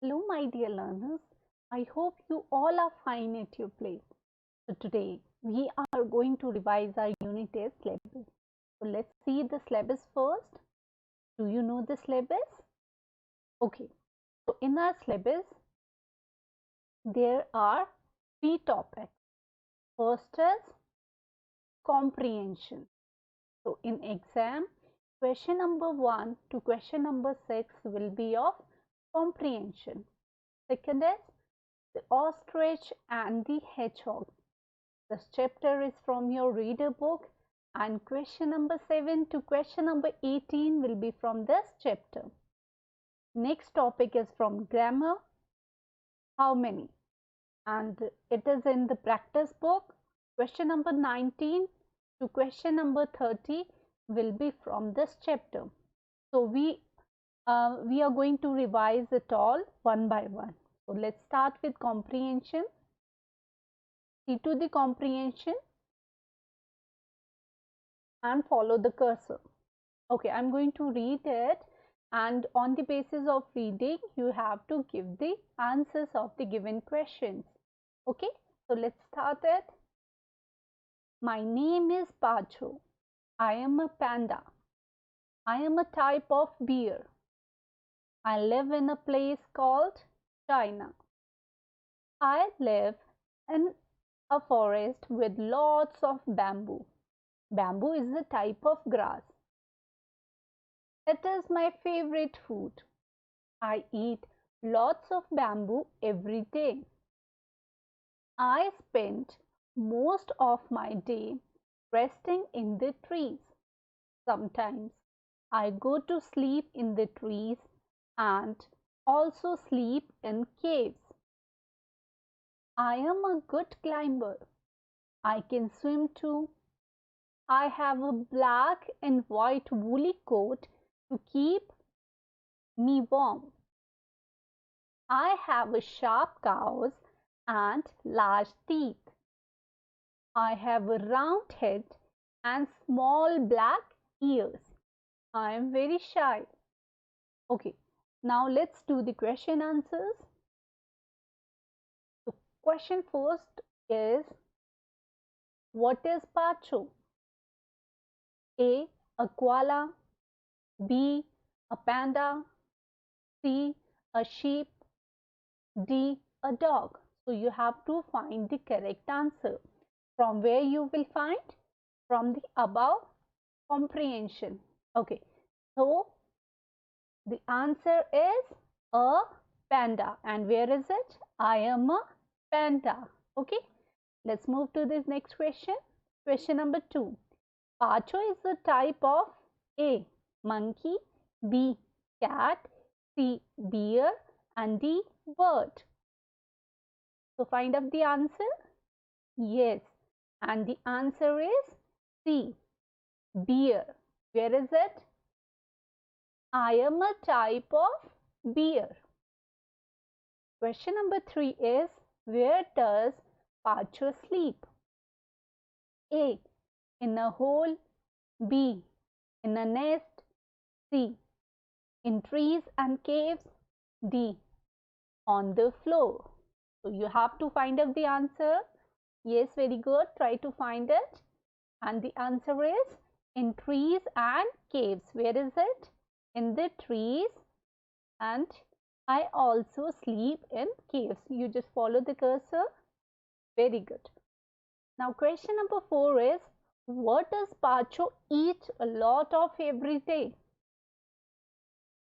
Hello, my dear learners. I hope you all are fine at your place. So, today we are going to revise our unit test syllabus. So, let's see the syllabus first. Do you know the syllabus? Okay, so in our syllabus, there are three topics. First is comprehension. So, in exam, question number 1 to question number 6 will be of comprehension. Second is the ostrich and the hedgehog. This chapter is from your reader book, and question number 7 to question number 18 will be from this chapter. Next topic is from grammar, how many, and it is in the practice book. Question number 19 to question number 30 will be from this chapter. So we are going to revise it all one by one. So let's start with comprehension. See to the comprehension and follow the cursor. Okay, I'm going to read it, and on the basis of reading, you have to give the answers of the given questions. Okay, so let's start it. My name is Pacho. I am a panda. I am a type of beer. I live in a place called China. I live in a forest with lots of bamboo. Bamboo is a type of grass. It is my favorite food. I eat lots of bamboo every day. I spend most of my day resting in the trees. Sometimes I go to sleep in the trees and also sleep in caves. I am a good climber. I can swim too. I have a black and white woolly coat to keep me warm. I have a sharp claws and large teeth. I have a round head and small black ears. I am very shy. Okay, now let's do the question answers. So, question first is, what is Pacho? A. A koala. B. A panda. C. A sheep. D. A dog. So you have to find the correct answer. From where you will find? From the above comprehension. Okay, so the answer is a panda. And where is it? I am a panda. Okay, let's move to this next question. Question number 2. Pacho is a type of A. Monkey, B. Cat, C. Deer, and D. Bird. So find out the answer. Yes, and the answer is C. Beer. Where is it? I am a type of beer. Question number 3 is, where does Pacho sleep? A. In a hole. B. In a nest. C. In trees and caves. D. On the floor. So you have to find out the answer. Yes, very good. Try to find it. And the answer is in trees and caves. Where is it? In the trees, and I also sleep in caves. You just follow the cursor. Very good. Now question number 4 is, what does Pacho eat a lot of every day?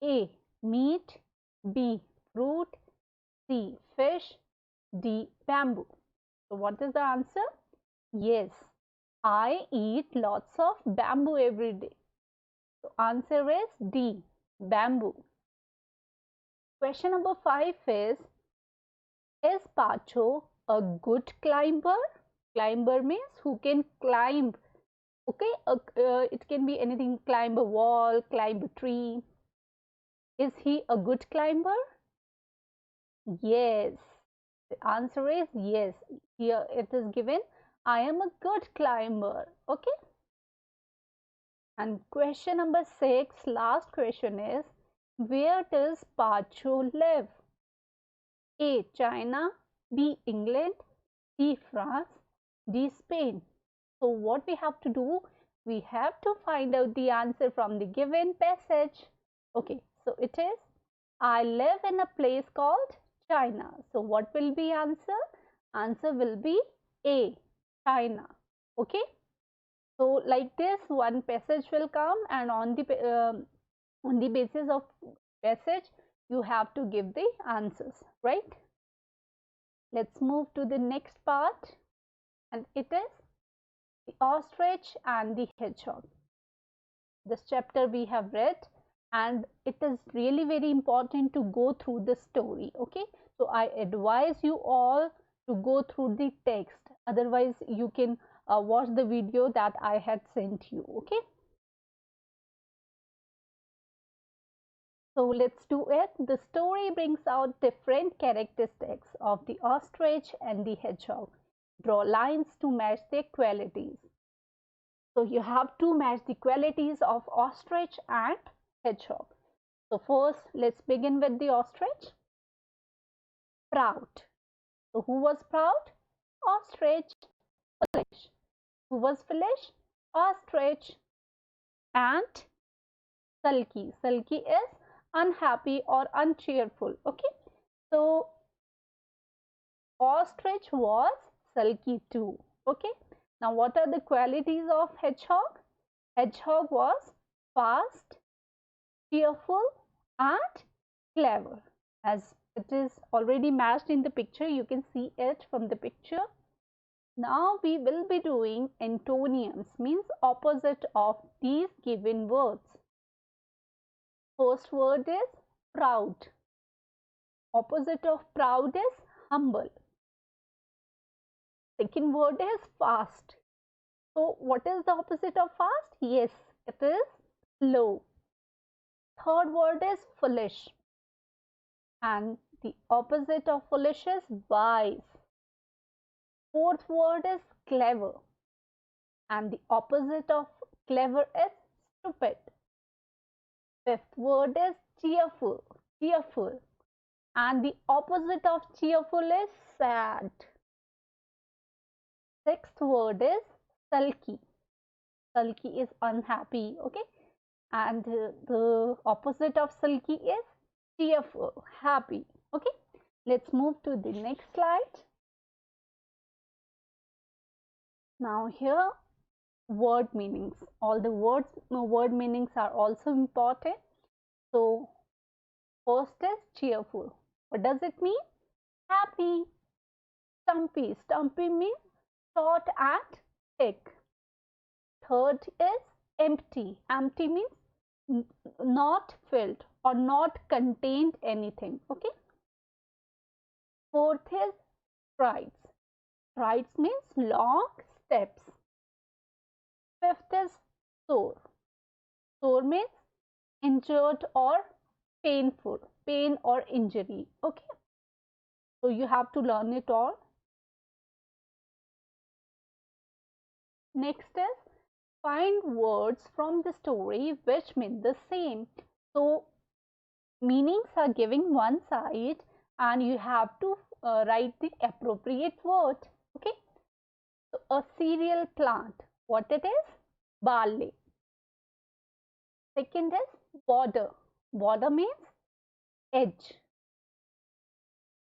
A. Meat. B. Fruit. C. Fish. D. Bamboo. So what is the answer? Yes, I eat lots of bamboo every day. So answer is D. Bamboo. Question number 5 is Pacho a good climber? Climber means who can climb. Okay, it can be anything, climb a wall, climb a tree. Is he a good climber? Yes. The answer is yes. Here it is given, I am a good climber. Okay. And question number 6, last question is, where does Pacho live? A. China, B. England, C. France, D. Spain. So what we have to do? We have to find out the answer from the given passage. Okay, so it is I live in a place called China. So what will be answer? Answer will be A. China. Okay. So like this, one passage will come, and on the basis of passage, you have to give the answers, right? Let's move to the next part, and it is the ostrich and the hedgehog. This chapter we have read, and it is really very important to go through the story. Okay, so I advise you all to go through the text, otherwise you can watch the video that I had sent you. Okay, so let's do it. The story brings out different characteristics of the ostrich and the hedgehog. Draw lines to match their qualities. So you have to match the qualities of ostrich and hedgehog. So first, let's begin with the ostrich. Proud. So who was proud? Ostrich. Foolish. Who was foolish? Ostrich. And sulky. Sulky is unhappy or uncheerful. Okay. So ostrich was sulky too. Okay. Now what are the qualities of hedgehog? Hedgehog was fast, cheerful, and clever. As it is already matched in the picture, you can see it from the picture. Now we will be doing antonyms, means opposite of these given words. First word is proud. Opposite of proud is humble. Second word is fast. So what is the opposite of fast? Yes, it is slow. Third word is foolish. And the opposite of foolish is wise. Fourth word is clever. And the opposite of clever is stupid. Fifth word is cheerful. Cheerful. And the opposite of cheerful is sad. Sixth word is sulky. Sulky is unhappy. Okay. And the opposite of sulky is cheerful, happy. Okay. Let's move to the next slide. Now here, word meanings. All the word meanings are also important. So first is cheerful. What does it mean? Happy. Stumpy. Stumpy means short and thick. Third is empty. Empty means not filled or not contained anything. Okay. Fourth is strides. Strides means long steps. Fifth is sore. Sore means injured or painful, pain or injury. Okay. So you have to learn it all. Next is find words from the story which mean the same. So meanings are given one side and you have to write the appropriate word. Okay. So a cereal plant. What it is? Barley. Second is border. Border means edge.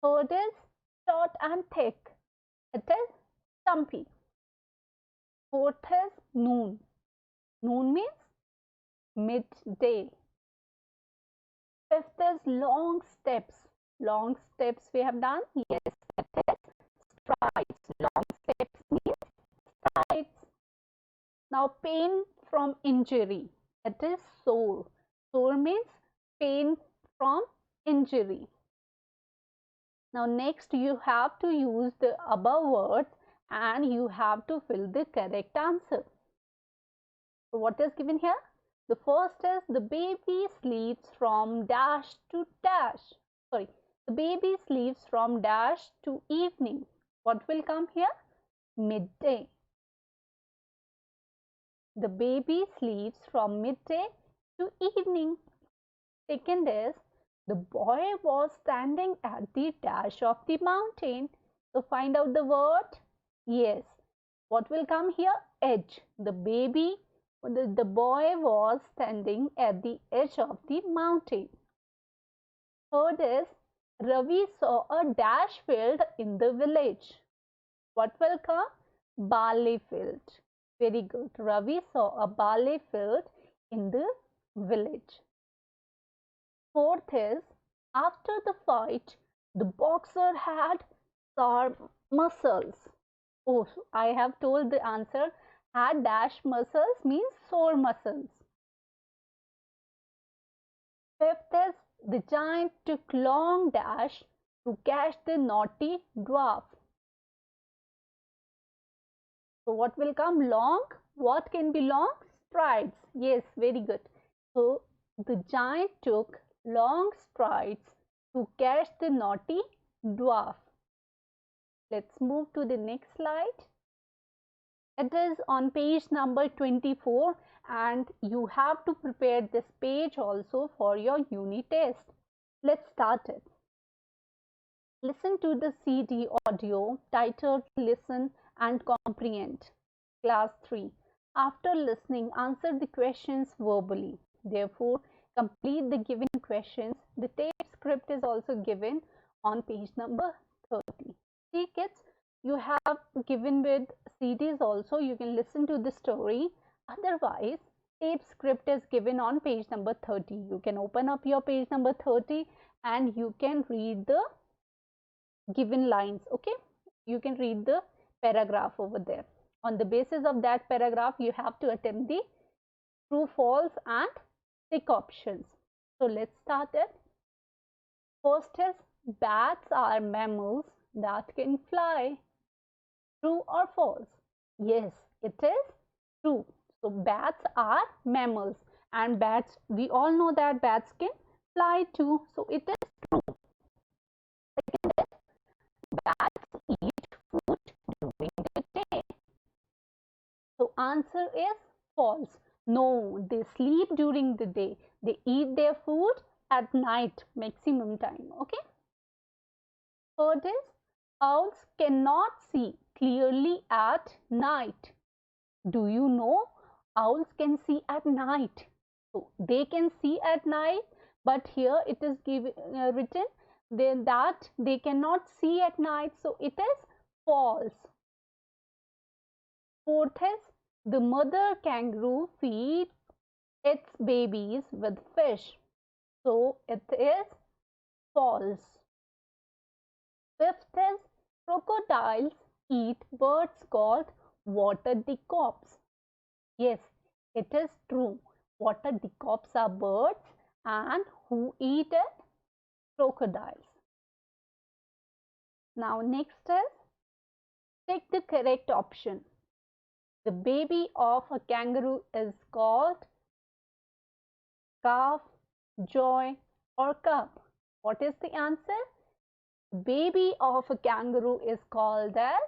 Third is short and thick. It is stumpy. Fourth is noon. Noon means midday. Fifth is long steps. Long steps we have done. Yes, it is strides. Long steps means strides. Now pain from injury. It is sore. Sore means pain from injury. Now next you have to use the above words and you have to fill the correct answer. So what is given here? The first is the baby sleeps from dash to dash. Sorry, the baby sleeps from dash to evening. What will come here? Midday. The baby sleeps from midday to evening. Second is The boy was standing at the dash of the mountain. So find out the word. Yes. What will come here? Edge. The boy was standing at the edge of the mountain. Third is Ravi saw a dash field in the village. What will come? Barley field. Very good. Ravi saw a barley field in the village. Fourth is, after the fight, the boxer had sore muscles. Oh, I have told the answer. Had dash muscles means sore muscles. Fifth is, the giant took long dash to catch the naughty dwarf. So what will come? Long. What can be long? Strides. Yes, very good. So the giant took long strides to catch the naughty dwarf. Let's move to the next slide. It is on page number 24 and you have to prepare this page also for your uni test. Let's start it. Listen to the CD audio titled Listen and Comprehend. Class 3. After listening, answer the questions verbally. Therefore, complete the given questions. The tape script is also given on page number 30. See kids, you have given with CDs also. You can listen to the story. Otherwise, tape script is given on page number 30. You can open up your page number 30 and you can read the given lines. Okay, you can read the paragraph over there. On the basis of that paragraph, you have to attempt the true, false and tick options. So let's start it. First is, bats are mammals that can fly. True or false? Yes, it is true. So bats are mammals and bats, we all know that bats can fly too. So it is true. Second is, bats eat food during the day. So answer is false. No, they sleep during the day. They eat their food at night maximum time. Okay. Third is, owls cannot see clearly at night. Do you know owls can see at night? So they can see at night, but here it is written that they cannot see at night. So it is false. Fourth is, the mother kangaroo feeds its babies with fish. So it is false. Fifth is, crocodiles eat birds called water decops. Yes, it is true. Water decops are birds and who eat it? Crocodiles. Now next is, take the correct option. The baby of a kangaroo is called calf, joy or cub. What is the answer? Baby of a kangaroo is called as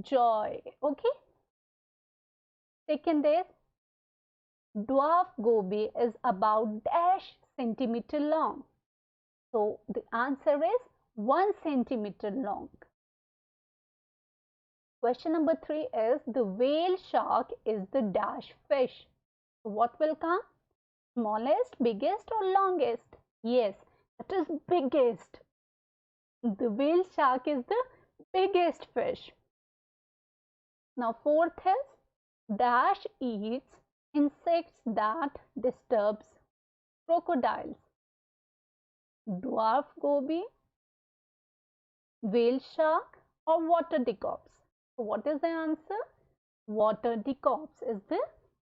joy. Okay. Second is, dwarf goby is about dash centimeter long. So the answer is 1 centimeter long. Question number 3 is, the whale shark is the dash fish. So what will come? Smallest, biggest or longest? Yes, it is biggest. The whale shark is the biggest fish. Now fourth is, dash eats insects that disturbs crocodiles. Dwarf goby, whale shark or water decops? So what is the answer? Water decops is the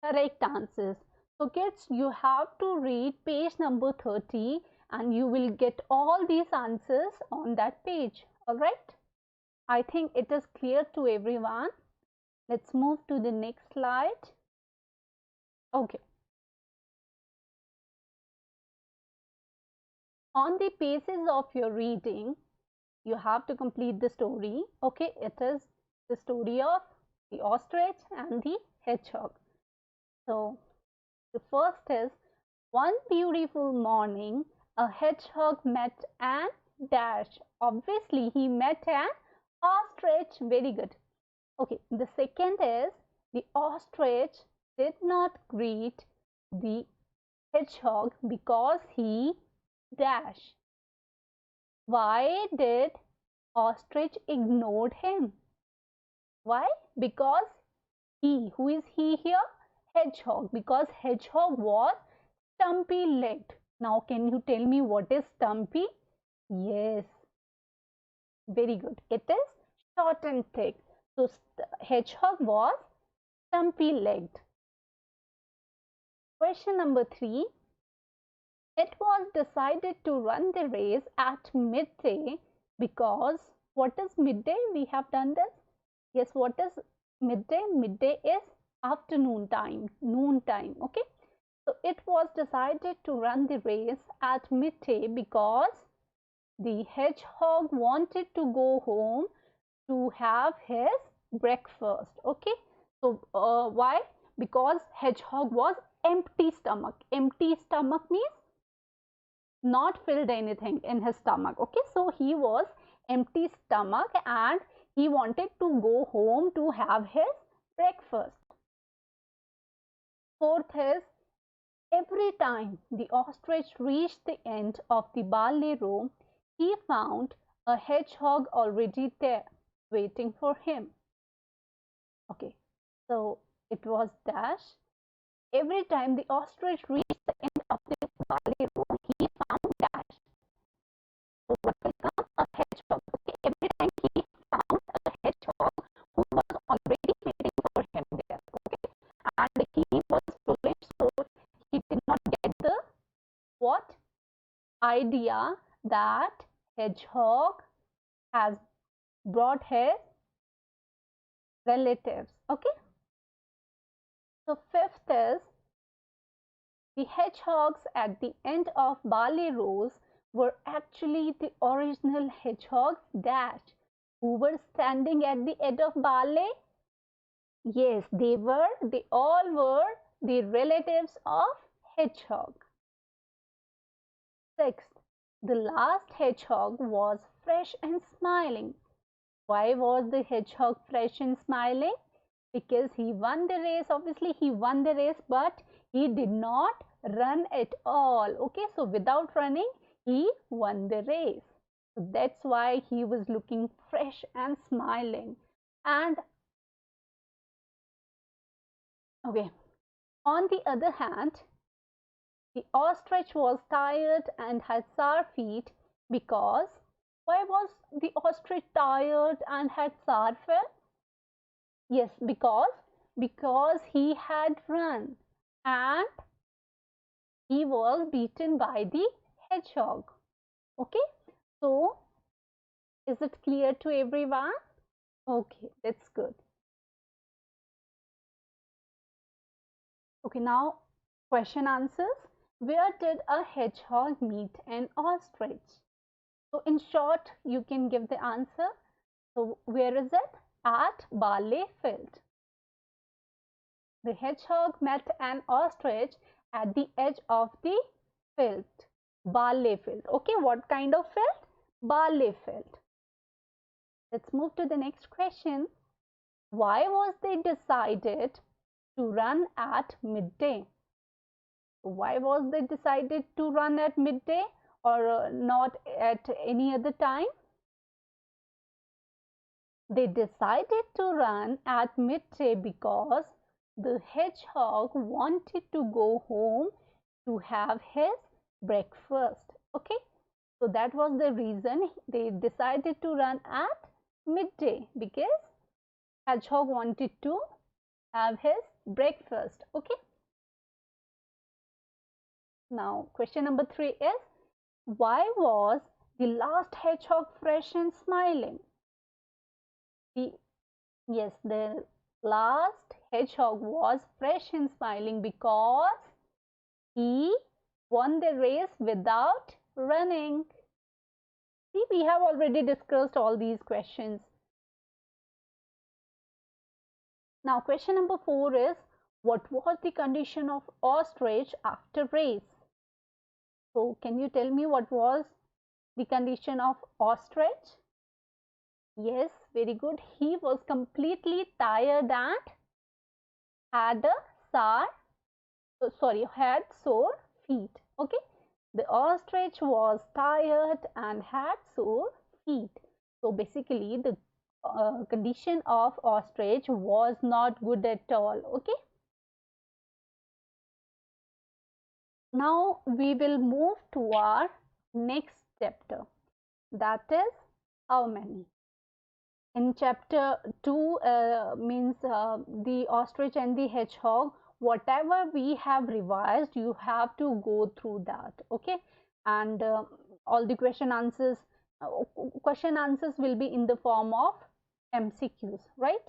correct answer. So kids, you have to read page number 30 and you will get all these answers on that page. Alright. I think it is clear to everyone. Let's move to the next slide. Okay. On the basis of your reading, you have to complete the story. Okay, it is the story of the ostrich and the hedgehog. So the first is, one beautiful morning, a hedgehog met an dash. Obviously, he met an ostrich. Very good. Okay, the second is the ostrich did not greet the hedgehog because he dash. Why did ostrich ignored him? Why? Because he, who is he here? Hedgehog, because hedgehog was stumpy legged. Now can you tell me what is stumpy? Yes, very good. It is short and thick. So hedgehog was stumpy legged. Question number 3. It was decided to run the race at midday because what is midday? We have done this. Yes, what is midday? Midday is afternoon time, noon time. Okay. So it was decided to run the race at midday because the hedgehog wanted to go home to have his breakfast. Okay. So why? Because hedgehog was empty stomach. Empty stomach means not filled anything in his stomach. Okay. So he was empty stomach and he wanted to go home to have his breakfast. Fourth is, every time the ostrich reached the end of the barley row, he found a hedgehog already there, waiting for him. Okay, so it was dash. Every time the ostrich reached the end of the barley row, he found dash. So what will come? A hedgehog. Okay, every time he found a hedgehog who was already waiting for him there. Okay, and he was foolish, so he did not get the what idea that hedgehog has brought his relatives. Okay, so fifth is, the hedgehogs at the end of barley rows were actually the original hedgehogs dash who were standing at the end of barley. Yes, they all were the relatives of hedgehog. Sixth, the last hedgehog was fresh and smiling. Why was the hedgehog fresh and smiling? Because he won the race. Obviously, he won the race, but he did not run at all. Okay, so without running, he won the race. So that's why he was looking fresh and smiling. And okay, on the other hand, the ostrich was tired and had sour feet because why was the ostrich tired and had sour feet? Yes, because he had run and he was beaten by the hedgehog. Okay, so is it clear to everyone? Okay, that's good. Okay, now question answers. Where did a hedgehog meet an ostrich? So in short, you can give the answer. So where is it? At barley field. The hedgehog met an ostrich at the edge of the field. Barley field. Okay, what kind of field? Barley field. Let's move to the next question. Why was they decided to run at midday? Why was they decided to run at midday or not at any other time? They decided to run at midday because the hedgehog wanted to go home to have his breakfast. Okay, so that was the reason they decided to run at midday, because hedgehog wanted to have his breakfast. Okay, now question number 3 is, why was the last hedgehog fresh and smiling? Yes, the last hedgehog was fresh and smiling because he won the race without running. See, we have already discussed all these questions. Now, question number 4 is, what was the condition of ostrich after race? So can you tell me what was the condition of ostrich? Yes, very good. He was completely tired and had a had sore feet. Okay, the ostrich was tired and had sore feet. So basically, the condition of ostrich was not good at all. Okay. Now we will move to our next chapter, that is how many. In chapter 2 means the ostrich and the hedgehog, whatever we have revised, you have to go through that. Okay, and all the question answers will be in the form of MCQs, right?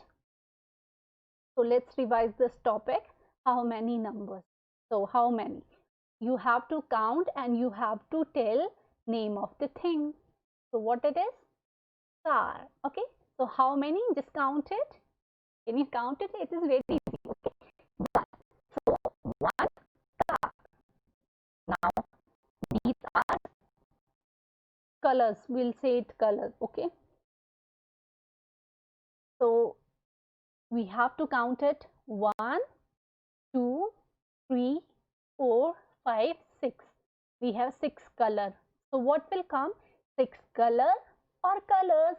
So let's revise this topic. How many numbers? So how many? You have to count and you have to tell name of the thing. So what it is? Car. Okay. So how many? Just count it. Can you count it? It is very easy. Okay. So one car. Now these are colors. We'll say it colors. Okay. So we have to count it. 1, 2, 3, 4, 5, 6. We have 6 color. So what will come? 6 color or colors?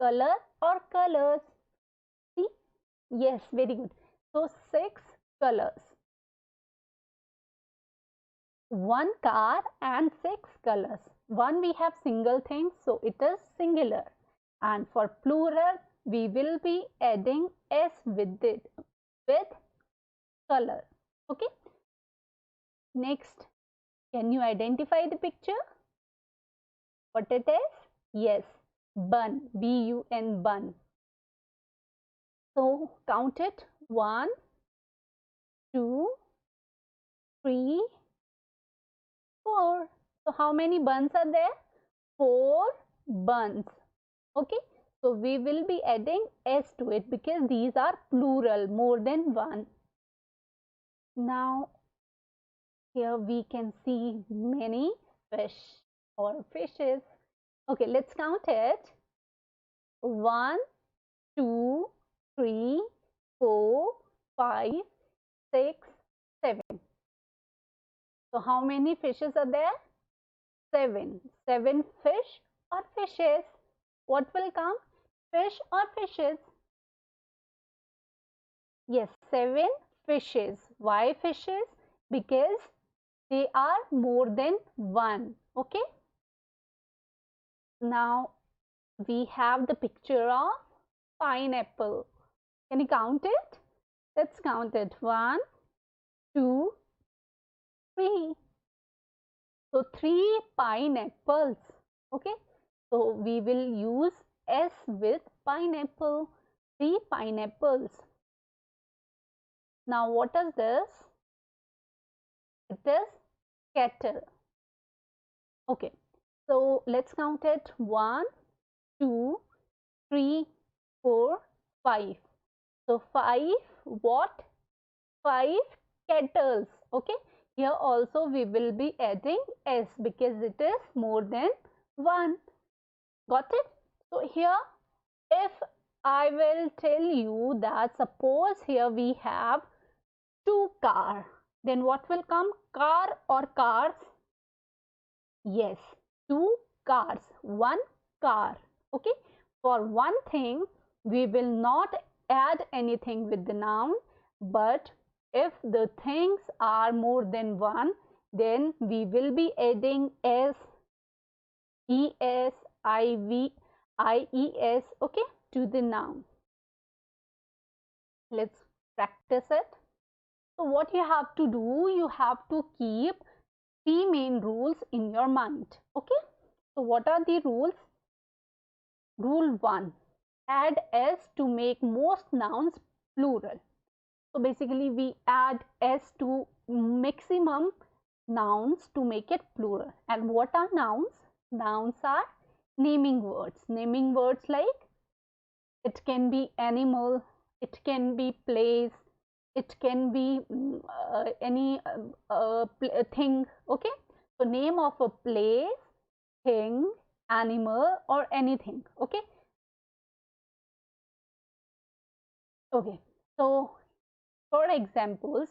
Color or colors? See? Yes, very good. So 6 colors. 1 car and 6 colors. One we have single thing, so it is singular. And for plural, we will be adding s with it, with color. Okay. Next, can you identify the picture? What it is? Yes, bun, B-U-N, bun. So count it. 1, 2, 3, 4. So how many buns are there? 4 buns. Okay. So we will be adding s to it because these are plural, more than one. Now here we can see many fish or fishes. Okay, let's count it. 1, 2, 3, 4, 5, 6, 7. So how many fishes are there? 7. 7 fish or fishes. What will come? Fish or fishes? Yes, 7 fishes. Why fishes? Because they are more than one. Okay. Now we have the picture of pineapple. Can you count it? Let's count it. 1, 2, 3. So 3 pineapples. Okay. So we will use S with pineapple. 3 pineapples. Now what is this? It is kettle. Okay. So let's count it. 1, 2, 3, 4, 5. So 5 what? 5 kettles. Okay. Here also we will be adding S because it is more than one. Got it? So here if I will tell you that suppose here we have 2 car, then what will come? Car or cars? Yes, 2 cars, 1 car. Okay. For one thing we will not add anything with the noun, but if the things are more than one, then we will be adding s, es, iv, ies, okay, to the noun. Let's practice it. So what you have to do, you have to keep 3 main rules in your mind. Okay. So what are the rules? Rule 1, add s to make most nouns plural. So basically we add s to maximum nouns to make it plural. And what are nouns? Nouns are naming words. Naming words like it can be animal, it can be place, it can be any thing. Okay. So name of a place, thing, animal, or anything. Okay. Okay. So for examples,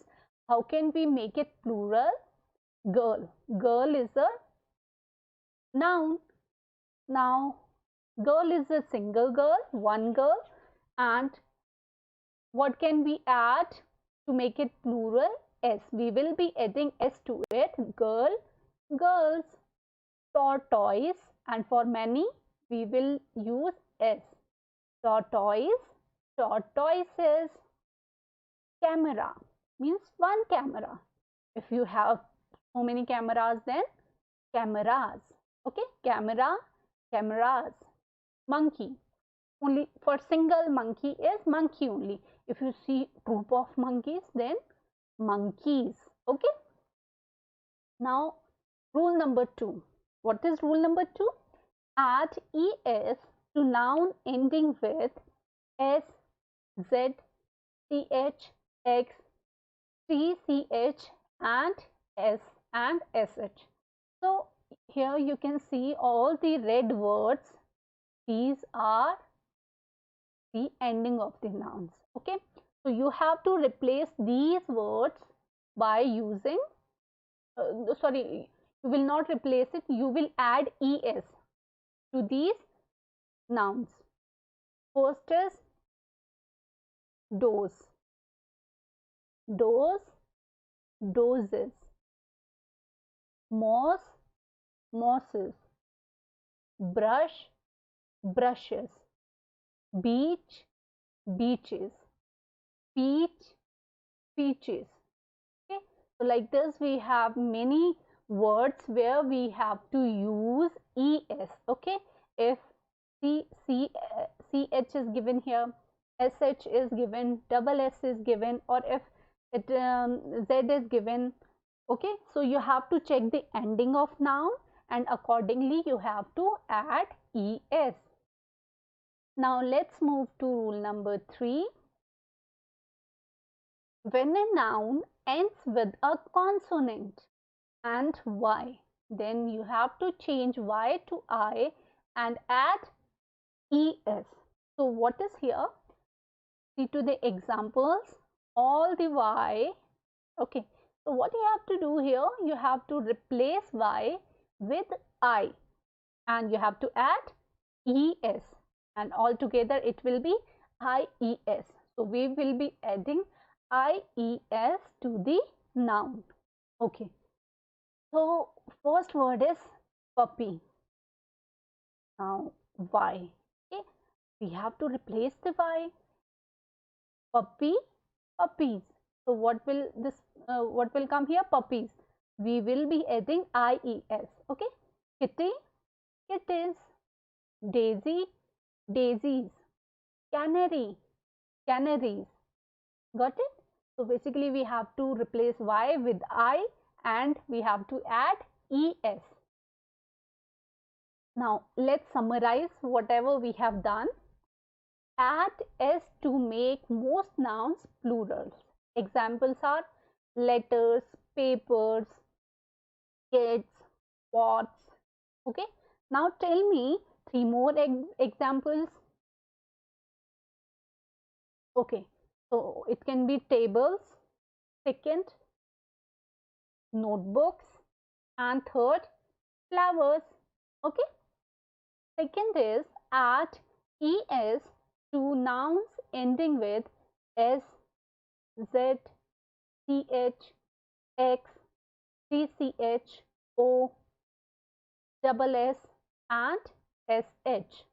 how can we make it plural? Girl. Girl is a noun. Now, girl is a single girl, one girl, and what can we add to make it plural? S. We will be adding S to it. Girl, girls, tortoise, and for many, we will use S. Tortoise, tortoises, camera means one camera. If you have so many cameras, then cameras. Okay, camera, cameras. Monkey, only for single monkey is monkey only. If you see group of monkeys, then monkeys. Okay. Now rule number 2. What is rule number 2? Add es to noun ending with s, z, ch, x, tch, and s and sh. So here you can see all the red words. These are the ending of the nouns. Okay, so you have to replace these words by using sorry, you will not replace it, you will add es to these nouns. First is dose, dose, doses, moss, mosses, brush, brushes, beach, beaches, peach, peaches. Okay, so like this we have many words where we have to use es. Okay, if ch is given here, sh is given, double s is given, or if it z is given. Okay, so you have to check the ending of noun and accordingly you have to add es. Now let's move to rule number 3. When a noun ends with a consonant and y, then you have to change y to I and add es. So what is here? See to the examples, all the y. Okay, so what you have to do here, you have to replace y with I and you have to add es, and altogether it will be ies. So we will be adding ies to the noun. Okay, so first word is puppy. Now y. Okay, we have to replace the y. Puppy, puppies. So what will come here? Puppies. We will be adding ies. Okay, kitty, kitties, daisy, daisies, canary, canaries. Got it? So basically we have to replace y with I and we have to add es. Now let's summarize whatever we have done. Add s to make most nouns plurals. Examples are letters, papers, kids, pots. Okay. Now tell me 3 more examples. Okay. So it can be tables, second, notebooks, and third, flowers. Okay. Second is add es to nouns ending with s, z, ch, x, tch, o, double s, and sh.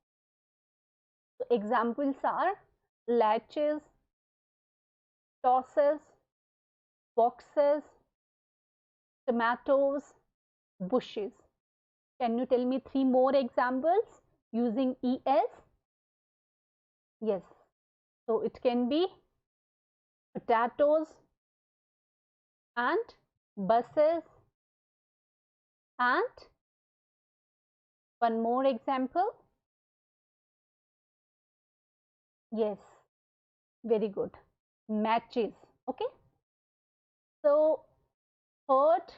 So examples are latches, tosses, boxes, tomatoes, bushes. Can you tell me 3 more examples using es? Yes. So it can be potatoes and buses, and one more example. Yes, very good. Matches. Okay. So third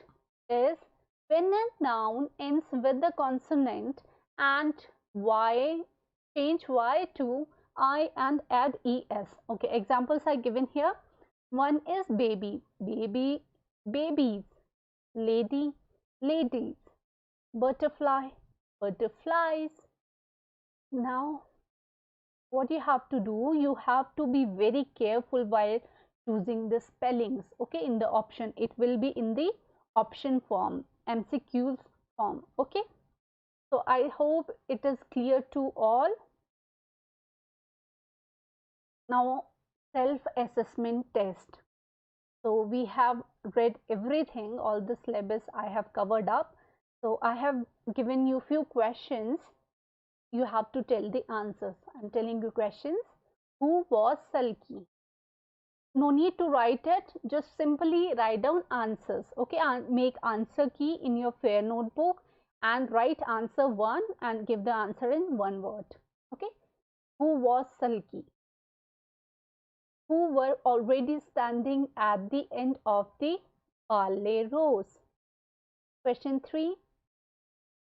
is When a noun ends with the consonant and y, change y to I and add es. Okay, examples are given here. One is baby, baby, babies, lady, ladies, butterfly, butterflies. Now, what you have to do, you have to be very careful while choosing the spellings. Okay, in the option, it will be in the option form, MCQs form. Okay, so I hope it is clear to all. Now, self-assessment test. So we have read everything, all the syllabus I have covered up. So I have given you few questions. You have to tell the answers. I'm telling you questions. Who was sulky? No need to write it, just simply write down answers. Okay, and make answer key in your fair notebook and write answer 1 and give the answer in one word. Okay, who was sulky? Who were already standing at the end of the parley rows? Question 3.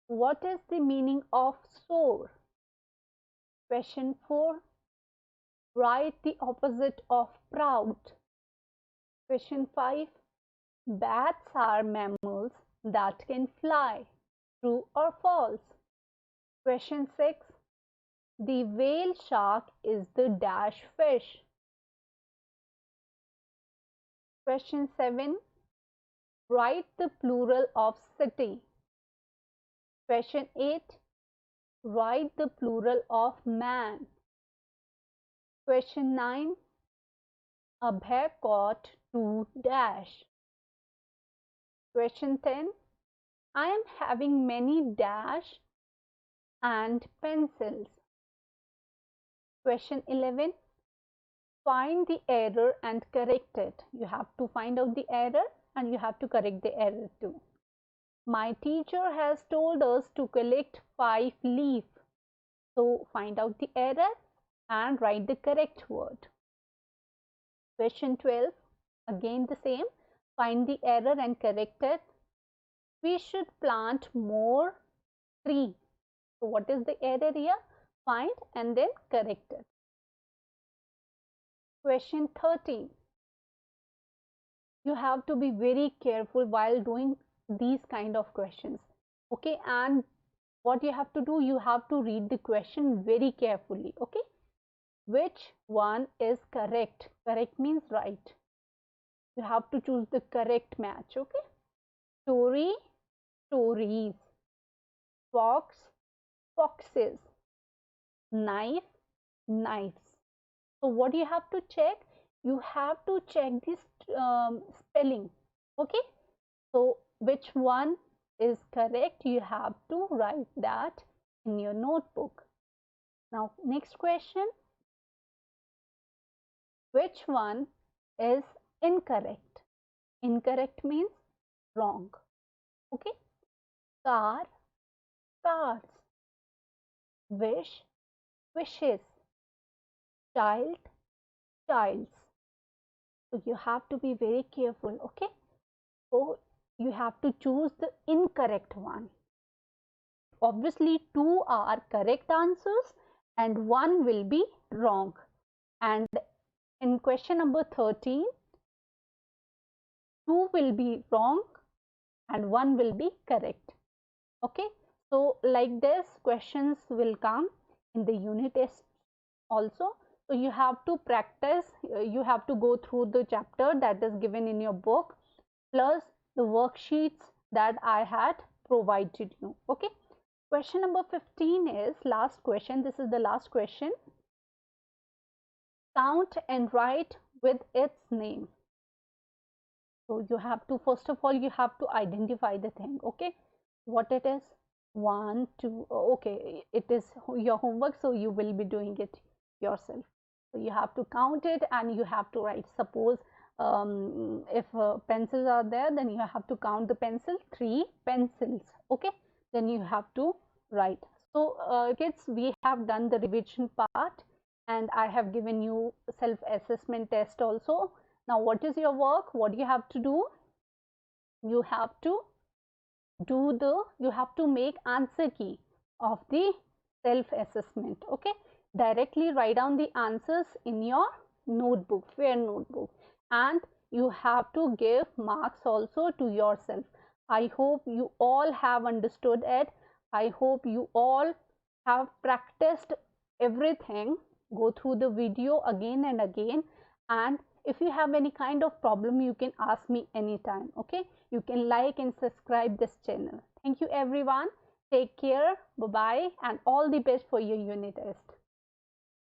What is the meaning of sore? Question 4. Write the opposite of proud. Question 5. Bats are mammals that can fly. True or false? Question 6. The whale shark is the dash fish. Question 7. Write the plural of city. Question 8. Write the plural of man. Question 9. Abhay caught 2 dash. Question 10. I am having many dash and pencils. Question 11. Find the error and correct it. You have to find out the error and you have to correct the error too. My teacher has told us to collect 5 leaves. So find out the error and write the correct word. Question 12. Again the same. Find the error and correct it. We should plant more trees. So what is the error here? Find and then correct it. Question 13. You have to be very careful while doing these kind of questions. Okay, and what you have to do, you have to read the question very carefully. Okay, which one is correct? Correct means right. You have to choose the correct match. Okay, story, stories, fox, foxes, knife, knives. So what you have to check? You have to check this spelling. Okay, so which one is correct? You have to write that in your notebook. Now next question. Which one is incorrect? Incorrect means wrong. Okay, car, cars, wish, wishes, child, childs. So you have to be very careful. Okay, so you have to choose the incorrect one. Obviously 2 are correct answers and 1 will be wrong. And in question number 13, 2 will be wrong and 1 will be correct. Okay, so like this questions will come in the unit test also. So you have to practice, you have to go through the chapter that is given in your book plus the worksheets that I had provided you. Okay, question number 15 is last question. This is the last question. Count and write with its name. So you have to, first of all, you have to identify the thing. Okay, what it is. 1, 2. Okay, it is your homework, so you will be doing it yourself. So you have to count it and you have to write. Suppose if pencils are there, then you have to count the pencil, 3 pencils. Okay, then you have to write. So kids, we have done the revision part and I have given you self-assessment test also. Now what is your work? What you have to do? You have to you have to make answer key of the self assessment. Okay, directly write down the answers in your notebook, fair notebook, and you have to give marks also to yourself. I hope you all have understood it. I hope you all have practiced everything. Go through the video again and again, and if you have any kind of problem, you can ask me anytime. Okay, you can like and subscribe this channel. Thank you everyone. Take care. Bye bye, and all the best for your unit test.